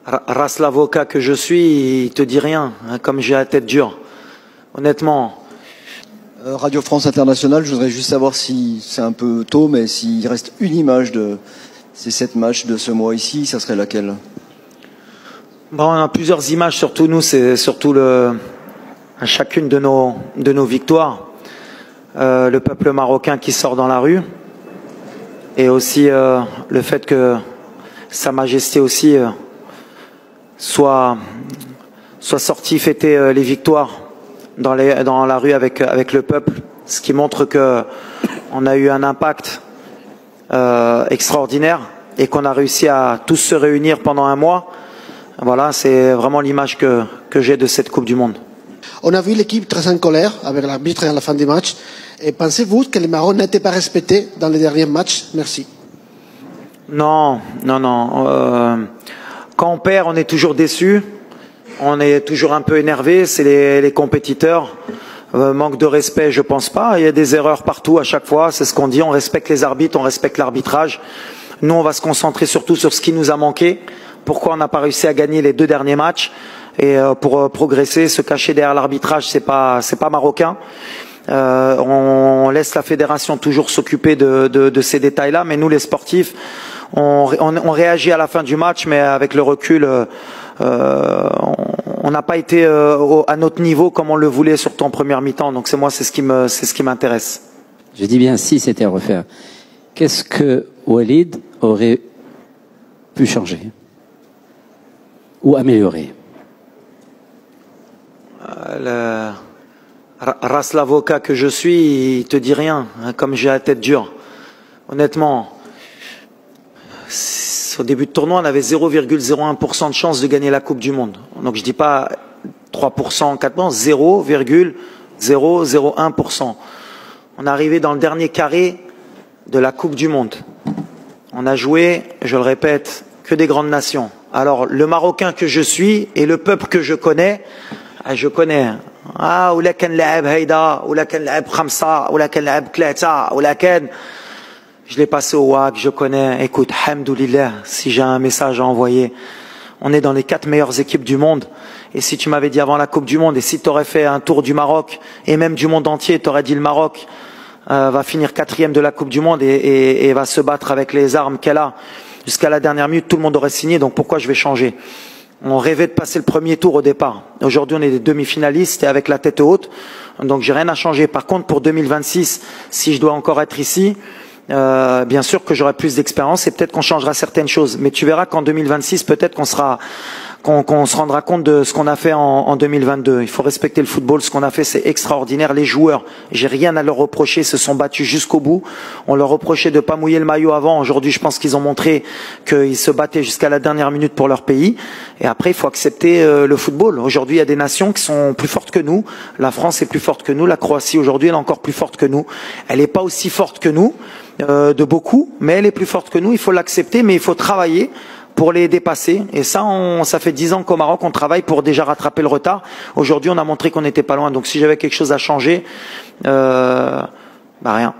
Race l'avocat que je suis, il te dit rien, hein, comme j'ai la tête dure. Honnêtement. Radio France Internationale, je voudrais juste savoir si c'est un peu tôt, mais s'il reste une image de ces 7 matchs de ce mois ici, ça serait laquelle? Bon, on a plusieurs images, surtout nous, c'est surtout chacune de nos victoires. Le peuple marocain qui sort dans la rue, et aussi le fait que Sa Majesté aussi soit sorti fêter les victoires dans la rue avec le peuple, ce qui montre que on a eu un impact extraordinaire et qu'on a réussi à tous se réunir pendant un mois. Voilà, c'est vraiment l'image que j'ai de cette Coupe du Monde. On a vu l'équipe très en colère avec l'arbitre à la fin du match. Et pensez-vous que le Maroc n'était pas respecté dans les derniers matchs? Merci. Non. Quand on perd, on est toujours déçu. On est toujours un peu énervé. C'est les compétiteurs. Manque de respect, je pense pas. Il y a des erreurs partout à chaque fois. C'est ce qu'on dit. On respecte les arbitres, on respecte l'arbitrage. Nous, on va se concentrer surtout sur ce qui nous a manqué. Pourquoi on n'a pas réussi à gagner les 2 derniers matchs? Et pour progresser, se cacher derrière l'arbitrage, c'est pas marocain. On laisse la fédération toujours s'occuper de ces détails-là, mais nous, les sportifs, on réagit à la fin du match, mais avec le recul, on n'a pas été à notre niveau comme on le voulait, surtout en première mi-temps. Donc c'est ce qui m'intéresse. Je dis bien si c'était à refaire. Qu'est-ce que Walid aurait pu changer ou améliorer? Race l'avocat que je suis, il te dit rien, hein, comme j'ai la tête dure. Honnêtement, au début de tournoi, on avait 0,01% de chance de gagner la Coupe du Monde. Donc je dis pas 3%, 4%, 0,001%. On est arrivé dans le dernier carré de la Coupe du Monde. On a joué, je le répète, que des grandes nations. Alors le Marocain que je suis et le peuple que je connais. ولا كان لعب هيدا ولا كان لعب 5 ولا كان لعب 3 ولا كان je l'ai passé au WAC, je connais. Écoute, hamdoulillah, si j'ai un message à envoyer, on est dans les 4 meilleures équipes du monde. Et si tu m'avais dit avant la Coupe du Monde, et si tu aurais fait un tour du Maroc et même du monde entier, tu aurais dit le Maroc va finir 4e de la Coupe du Monde et va se battre avec les armes qu'elle a jusqu'à la dernière minute, tout le monde aurait signé. Donc pourquoi je vais changer? On rêvait de passer le premier tour au départ. Aujourd'hui, on est des demi-finalistes et avec la tête haute. Donc, j'ai rien à changer. Par contre, pour 2026, si je dois encore être ici, bien sûr que j'aurai plus d'expérience et peut-être qu'on changera certaines choses. Mais tu verras qu'en 2026, peut-être qu'on se rendra compte de ce qu'on a fait en 2022. Il faut respecter le football. Ce qu'on a fait, c'est extraordinaire. Les joueurs, j'ai rien à leur reprocher, se sont battus jusqu'au bout. On leur reprochait de pas mouiller le maillot avant. Aujourd'hui, je pense qu'ils ont montré qu'ils se battaient jusqu'à la dernière minute pour leur pays. Et après, il faut accepter le football. Aujourd'hui, il y a des nations qui sont plus fortes que nous. La France est plus forte que nous. La Croatie, aujourd'hui, elle est encore plus forte que nous. Elle n'est pas aussi forte que nous, de beaucoup, mais elle est plus forte que nous. Il faut l'accepter, mais il faut travailler pour les dépasser. Et ça, ça fait 10 ans qu'au Maroc, on travaille pour déjà rattraper le retard. Aujourd'hui, on a montré qu'on n'était pas loin. Donc si j'avais quelque chose à changer, rien.